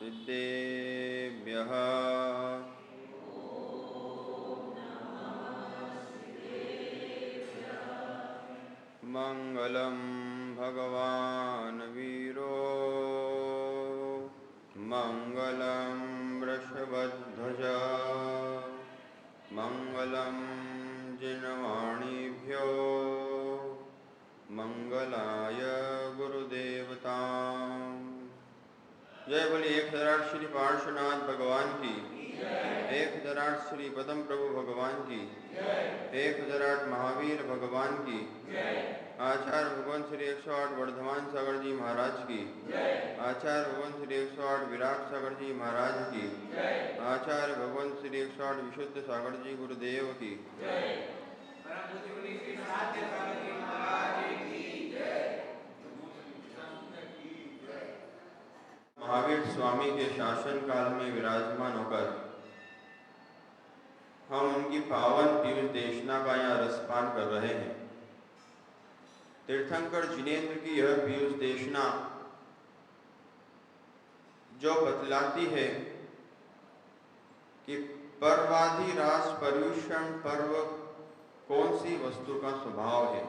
सिद्धेभ्यः मंगलम भगवान वीरो मंगलम वृषभध्वजा मंगलम जिनवाणीभ्यो मंगलाय गुरुदेवता। जय बोली 1008 श्री पार्श्वनाथ भगवान की, 1008 श्री पदम प्रभु भगवान की, 1008 महावीर भगवान की, आचार्य भगवान श्री 108 वर्धमान सागर जी महाराज की, आचार्य भगवान श्री 108 विराट सागर जी महाराज की, आचार्य भगवान श्री 108 विशुद्ध सागर जी गुरुदेव की। महावीर स्वामी के शासन काल में विराजमान होकर हम उनकी पावन पीयूष देशना का यहाँ रसपान कर रहे हैं। तीर्थंकर जिनेन्द्र की यह पीयूष देशना जो बतलाती है कि पर्वादि रास पर्यूषण पर्व कौन सी वस्तु का स्वभाव है।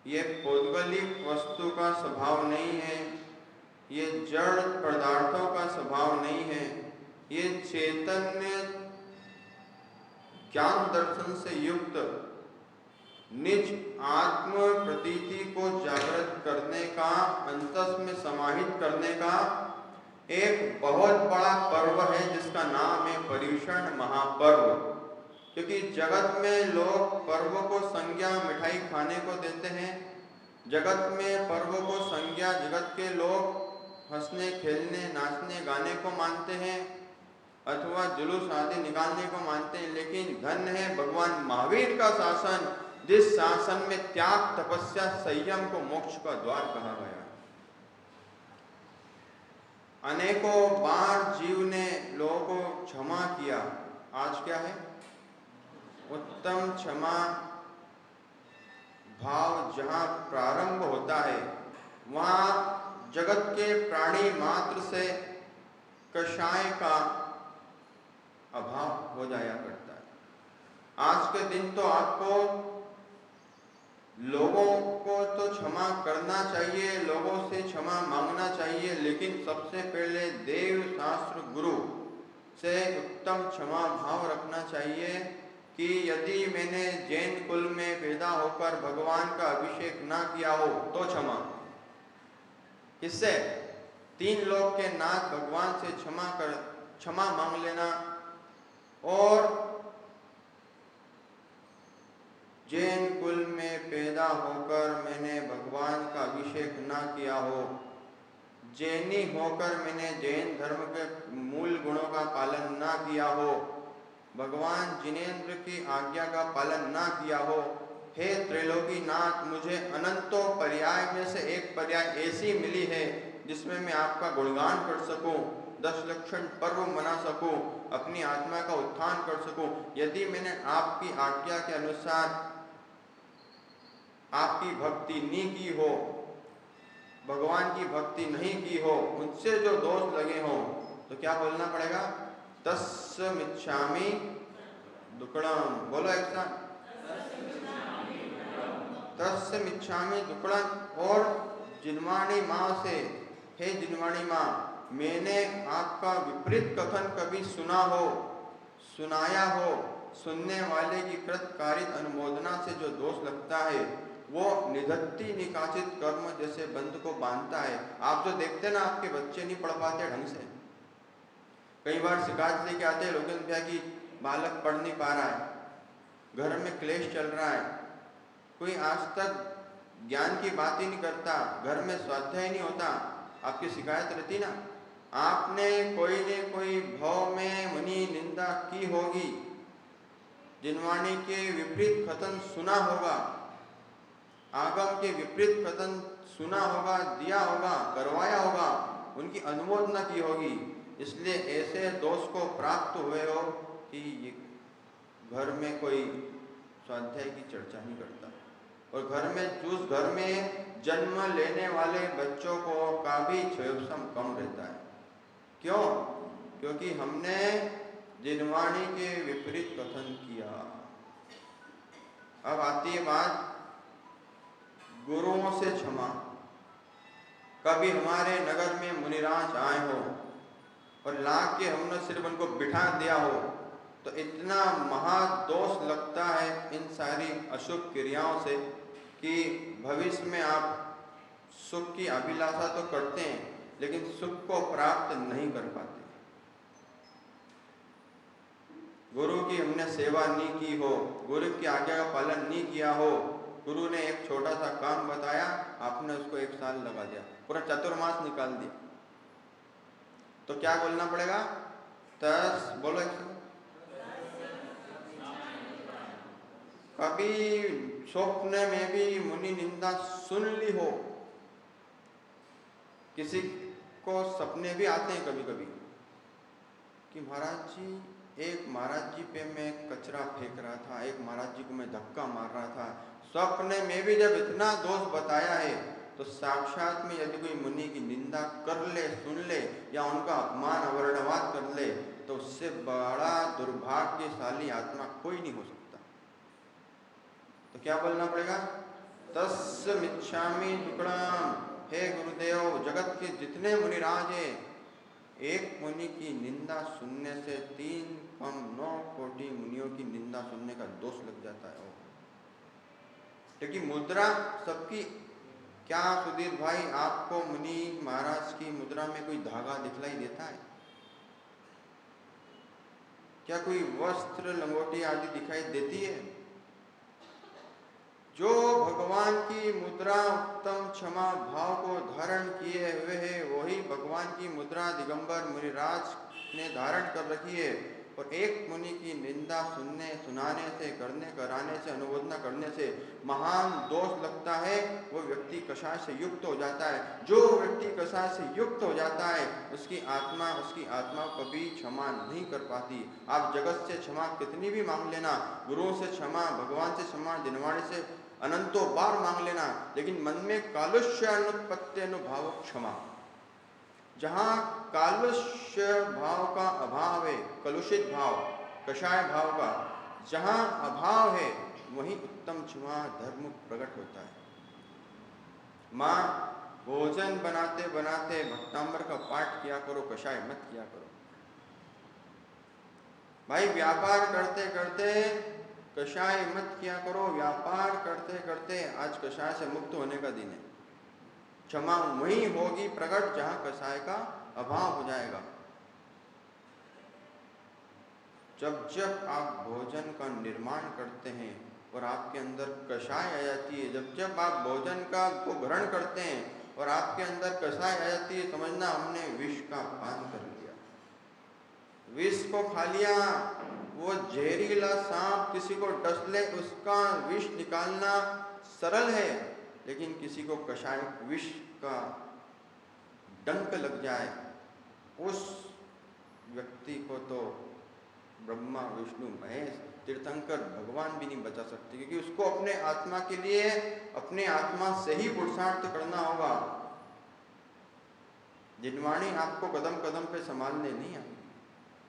ये पौद्गलिक वस्तु का स्वभाव नहीं है, ये जड़ पदार्थों का स्वभाव नहीं है, ये चैतन्य ज्ञान दर्शन से युक्त निज आत्म प्रतीति को जागृत करने का, अंतस में समाहित करने का एक बहुत बड़ा पर्व है जिसका नाम है पर्यूषण महापर्व। क्योंकि जगत में लोग पर्वों को संज्ञा मिठाई खाने को देते हैं, जगत में पर्वों को संज्ञा जगत के लोग हंसने खेलने नाचने गाने को मानते हैं अथवा जुलूस आदि निकालने को मानते हैं। लेकिन धन्य है भगवान महावीर का शासन, जिस शासन में त्याग तपस्या संयम को मोक्ष का द्वार कहा गया। अनेकों बार जीव ने लोगों को क्षमा किया। आज क्या है? उत्तम क्षमा भाव जहाँ प्रारंभ होता है वहाँ जगत के प्राणी मात्र से कषाय का अभाव हो जाया करता है। आज के दिन तो आपको लोगों को तो क्षमा करना चाहिए, लोगों से क्षमा मांगना चाहिए, लेकिन सबसे पहले देव शास्त्र गुरु से उत्तम क्षमा भाव रखना चाहिए कि यदि मैंने जैन कुल में पैदा होकर भगवान का अभिषेक ना किया हो तो क्षमा। इससे 3 लोक के नाथ भगवान से क्षमा मांग लेना। और जैन कुल में पैदा होकर मैंने भगवान का अभिषेक ना किया हो, जैनी होकर मैंने जैन धर्म के मूल गुणों का पालन ना किया हो, भगवान जिनेन्द्र की आज्ञा का पालन ना किया हो, हे त्रैलोकीनाथ मुझे अनंतों पर्याय में से एक पर्याय ऐसी मिली है जिसमें मैं आपका गुणगान कर सकूं, 10 लक्षण पर्व मना सकूं, अपनी आत्मा का उत्थान कर सकूं। यदि मैंने आपकी आज्ञा के अनुसार आपकी भक्ति नहीं की हो, भगवान की भक्ति नहीं की हो, उनसे जो दोष लगे हो, तो क्या बोलना पड़ेगा? तस्य मिच्छामि दुक्कडम। बोलो एक साथ, तस्य मिच्छामि दुक्कडम। और जिनवाणी माँ से, हे जिनवाणी माँ, मैंने आपका विपरीत कथन कभी सुना हो, सुनाया हो, सुनने वाले की कृतकारित अनुमोदना से जो दोष लगता है वो निधत्ति निकासित कर्म जैसे बंध को बांधता है। आप जो देखते ना, आपके बच्चे नहीं पढ़ पाते ढंग से, कई बार शिकायत लेके आते हैं लोगों भैया कि बालक पढ़ नहीं पा रहा है, घर में क्लेश चल रहा है, कोई आज तक ज्ञान की बात ही नहीं करता, घर में स्वाध्याय नहीं होता। आपकी शिकायत रहती ना, आपने कोई ने कोई भाव में मुनि निंदा की होगी, जिनवाणी के विपरीत कथन सुना होगा, आगम के विपरीत कथन सुना होगा, दिया होगा, करवाया होगा, उनकी अनुमोदना की होगी। इसलिए ऐसे दोष को प्राप्त हुए हो कि घर में कोई स्वाध्याय की चर्चा नहीं करता, और घर में उस घर में जन्म लेने वाले बच्चों को का भी क्षयोत्सम कम रहता है। क्यों? क्योंकि हमने जिनवाणी के विपरीत कथन किया। अब आती है बात गुरुओं से क्षमा। कभी हमारे नगर में मुनिराज आए हो और ला के हमने सिर्फ उनको बिठा दिया हो तो इतना महादोष लगता है इन सारी अशुभ क्रियाओं से कि भविष्य में आप सुख की अभिलाषा तो करते हैं लेकिन सुख को प्राप्त नहीं कर पाते। गुरु की हमने सेवा नहीं की हो, गुरु की आज्ञा का पालन नहीं किया हो, गुरु ने एक छोटा सा काम बताया, आपने उसको 1 साल लगा दिया, पूरा चतुर्मास निकाल दिया, तो क्या बोलना पड़ेगा? बोलो एक साल। कभी स्वप्न में भी मुनि निंदा सुन ली हो? किसी को सपने भी आते हैं कभी कभी कि महाराज जी, एक महाराज जी पे मैं कचरा फेंक रहा था, एक महाराज जी को मैं धक्का मार रहा था। स्वप्न में भी जब इतना दोष बताया है तो साक्षात में यदि कोई मुनि की निंदा कर ले, सुन ले या उनका अपमान अवर्णवाद कर ले तो उससे बड़ा दुर्भाग्यशाली आत्मा कोई नहीं हो सकता। तो क्या बोलना पड़ेगा? तस्य मिच्छामि दुक्कडम। हे गुरुदेव, जगत के जितने मुनिराज हैं, एक मुनि की निंदा सुनने से 3 कम 9 कोटि मुनियों की निंदा सुनने का दोष लग जाता है। क्योंकि मुद्रा सबकी, क्या सुधीर भाई आपको मुनि महाराज की मुद्रा में कोई धागा दिखलाई देता है? क्या कोई वस्त्र लंगोटी आदि दिखाई देती है? जो भगवान की मुद्रा उत्तम क्षमा भाव को धारण किए हुए है वही भगवान की मुद्रा दिगंबर मुनिराज ने धारण कर रखी है। और एक मुनि की निंदा सुनने, सुनाने से, करने, कराने से, अनुमोदना करने से महान दोष लगता है। वो व्यक्ति कषाय से युक्त हो जाता है। जो व्यक्ति कषाय से युक्त हो जाता है उसकी आत्मा कभी क्षमा नहीं कर पाती। आप जगत से क्षमा कितनी भी मांग लेना, गुरुओं से क्षमा, भगवान से क्षमा, जिनवाणी से अनंतों बार मांग लेना, लेकिन मन में कालुष्य अनुभाव क्षमा। जहां कालुष्य भाव का अभाव है, कलुषित भाव, कषाय भाव का जहां अभाव है वहीं उत्तम क्षमा धर्म प्रकट होता है। मां भोजन बनाते बनाते भक्तांबर का पाठ किया करो, कषाय मत किया करो। भाई व्यापार करते करते कषाय मत किया करो। व्यापार करते करते आज कषाय से मुक्त होने का दिन है। क्षमा वही होगी प्रकट जहां कषाय का अभाव हो जाएगा। जब जब आप भोजन का निर्माण करते हैं और आपके अंदर कषाय आ जाती है, जब जब आप भोजन का को ग्रहण करते हैं और आपके अंदर कषाय आ जाती है, समझना हमने विष का पान कर लिया। विष को खा लिया। वो जहरीला सांप किसी को डस ले उसका विष निकालना सरल है, लेकिन किसी को कषाय विष का डंक लग जाए उस व्यक्ति को तो ब्रह्मा विष्णु महेश तीर्थंकर भगवान भी नहीं बचा सकते, क्योंकि उसको अपने आत्मा के लिए अपने आत्मा से ही पुरुषार्थ करना होगा। जिनवाणी आपको कदम कदम पे संभालने नहीं आएंगे,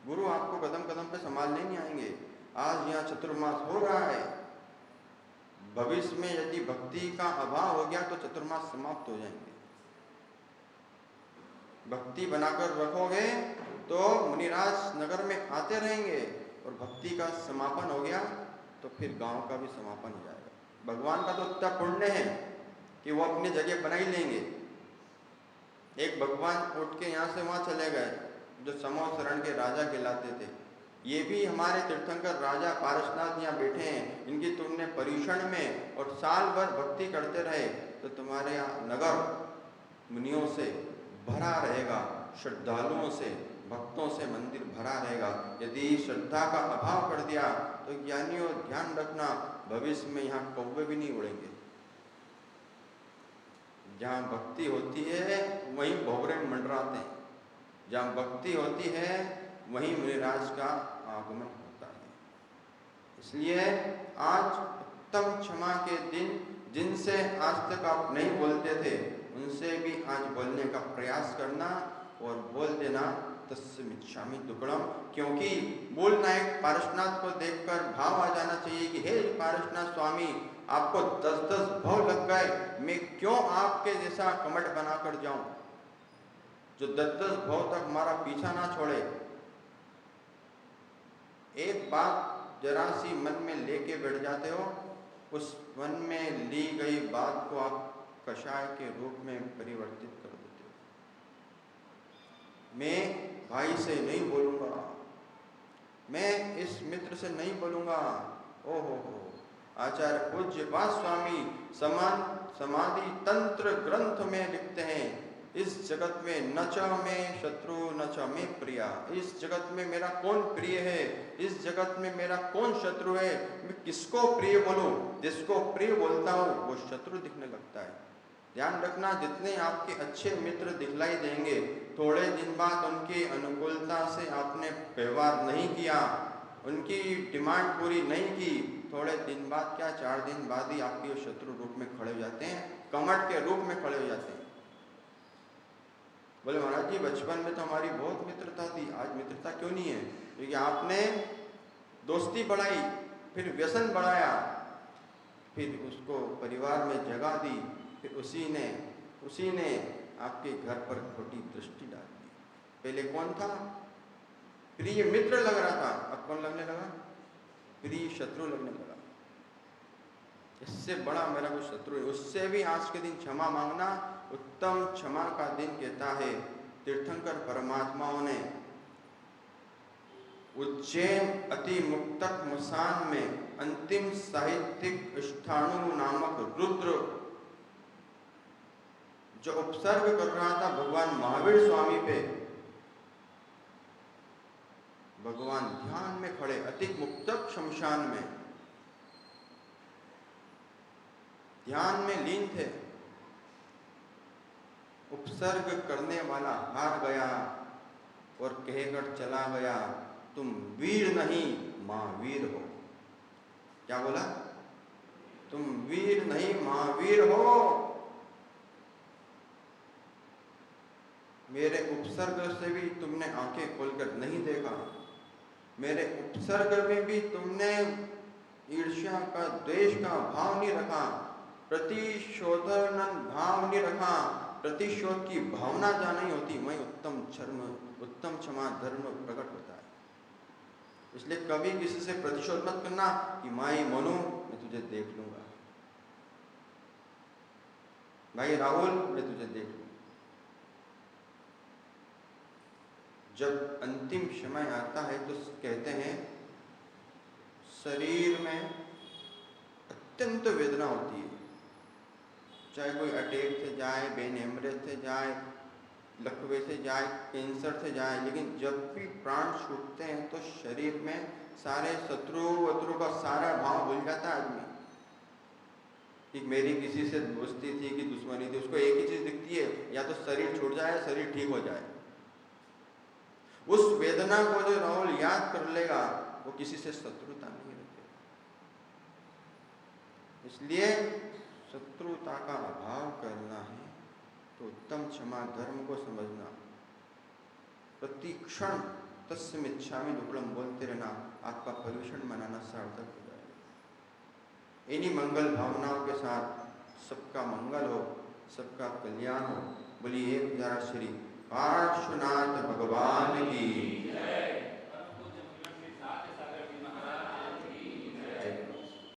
गुरु आपको कदम कदम पे संभालने नहीं आएंगे। आज यहाँ चतुर्मास हो रहा है, भविष्य में यदि भक्ति का अभाव हो गया तो चतुर्मास समाप्त हो जाएंगे। भक्ति बनाकर रखोगे तो मुनिराज नगर में आते रहेंगे, और भक्ति का समापन हो गया तो फिर गांव का भी समापन हो जाएगा। भगवान का तो इतना पुण्य है कि वो अपनी जगह बना ही लेंगे। एक भगवान उठ के यहाँ से वहाँ चले गए, जो समो शरण के राजा कहलाते थे। ये भी हमारे तीर्थंकर राजा पारसनाथ यहाँ बैठे हैं, इनकी तुमने परीक्षण में और साल भर भक्ति करते रहे तो तुम्हारे यहाँ नगर मुनियों से भरा रहेगा, श्रद्धालुओं से, भक्तों से मंदिर भरा रहेगा। यदि श्रद्धा का अभाव कर दिया तो ज्ञानियों ध्यान रखना, भविष्य में यहाँ कौवे भी नहीं उड़ेंगे। जहाँ भक्ति होती है वहीं भौरे मंडराते हैं, जहाँ भक्ति होती है वहीं मुनिराज का आगमन होता है। इसलिए आज उत्तम क्षमा के दिन, जिनसे आज तक आप नहीं बोलते थे उनसे भी आज बोलने का प्रयास करना और बोल देना तस्मिच्छामि दुक्कड़म। क्योंकि मूल नायक पारसनाथ को देखकर भाव आ जाना चाहिए कि हे पारसनाथ स्वामी, आपको 10-10 भव लग गए, मैं क्यों आपके जैसा कमट बनाकर जाऊं जो 10-10 भव तक हमारा पीछा ना छोड़े। एक बात जरा सी मन में लेके बैठ जाते हो, उस मन में ली गई बात को आप कषाय के रूप में परिवर्तित कर देते हो। मैं भाई से नहीं बोलूंगा, मैं इस मित्र से नहीं बोलूंगा। ओहो हो, आचार्य पूज्यपाद स्वामी समाधि तंत्र ग्रंथ में लिखते हैं, इस जगत में न च में शत्रु न च में प्रिया। इस जगत में मेरा कौन प्रिय है, इस जगत में मेरा कौन शत्रु है, मैं किसको प्रिय बोलूं। जिसको प्रिय बोलता हूं वो शत्रु दिखने लगता है। ध्यान रखना, जितने आपके अच्छे मित्र दिखलाई देंगे, थोड़े दिन बाद उनकी अनुकूलता से आपने व्यवहार नहीं किया, उनकी डिमांड पूरी नहीं की, थोड़े दिन बाद क्या 4 दिन बाद ही आपके शत्रु रूप में खड़े हो जाते हैं, कमट के रूप में खड़े हो जाते हैं। बोले महाराज जी, बचपन में तो हमारी बहुत मित्रता थी, आज मित्रता क्यों नहीं है? क्योंकि आपने दोस्ती बढ़ाई, फिर व्यसन बढ़ाया, फिर उसको परिवार में जगह दी, फिर उसी ने आपके घर पर खोटी दृष्टि डाल दी। पहले कौन था? प्रिय मित्र लग रहा था, अब कौन लगने लगा? प्रिय शत्रु लगने लगा। इससे बड़ा मेरा कोई शत्रु है, उससे भी आज के दिन क्षमा मांगना उत्तम क्षमा का दिन कहता है। तीर्थंकर परमात्माओं ने उज्जैन अति मुक्तक मुसान में अंतिम साहित्यिक स्थाणु नामक रुद्र जो उपसर्ग कर रहा था भगवान महावीर स्वामी पे, भगवान ध्यान में खड़े अति मुक्तक शमशान में ध्यान में लीन थे। उपसर्ग करने वाला हार गया और कहकर चला गया, तुम वीर नहीं महावीर हो। क्या बोला? तुम वीर नहीं महावीर हो। मेरे उपसर्ग से भी तुमने आंखें खोलकर नहीं देखा, मेरे उपसर्ग में भी तुमने ईर्ष्या का, द्वेष का भाव नहीं रखा, प्रतिशोधन भाव नहीं रखा, प्रतिशोध की भावना जहाँ नहीं होती वहीं उत्तम क्षमा धर्म प्रकट होता है। इसलिए कभी किसी से प्रतिशोध मत करना कि माई मनु मैं तुझे देख लूंगा, भाई राहुल मैं तुझे देख लूंगा। जब अंतिम समय आता है तो कहते हैं शरीर में अत्यंत वेदना होती है, चाहे कोई अटैक से जाए, ब्रेन हेमरेज से जाए, लकवे से जाए, कैंसर से जाए, लेकिन जब भी प्राण छूटते हैं तो शरीर में सारे शत्रु का सारा भाव भूल जाता है आदमी। कि मेरी किसी से दोस्ती थी कि दुश्मनी थी, उसको एक ही चीज दिखती है, या तो शरीर छूट जाए, शरीर ठीक हो जाए। उस वेदना को जो राहुल याद कर लेगा वो किसी से शत्रुता नहीं रखेगा। इसलिए शत्रुता का अभाव करना है तो उत्तम क्षमा धर्म को समझना, प्रतिक्षण तस्मिच्छामि दुक्कड़म बोलते रहना, आपका पर्यूषण मनाना सार्थक हो जाएगा। इन्हीं मंगल भावनाओं के साथ सबका मंगल हो, सबका कल्याण हो। बोलिए जरा श्री पार्श्वनाथ भगवान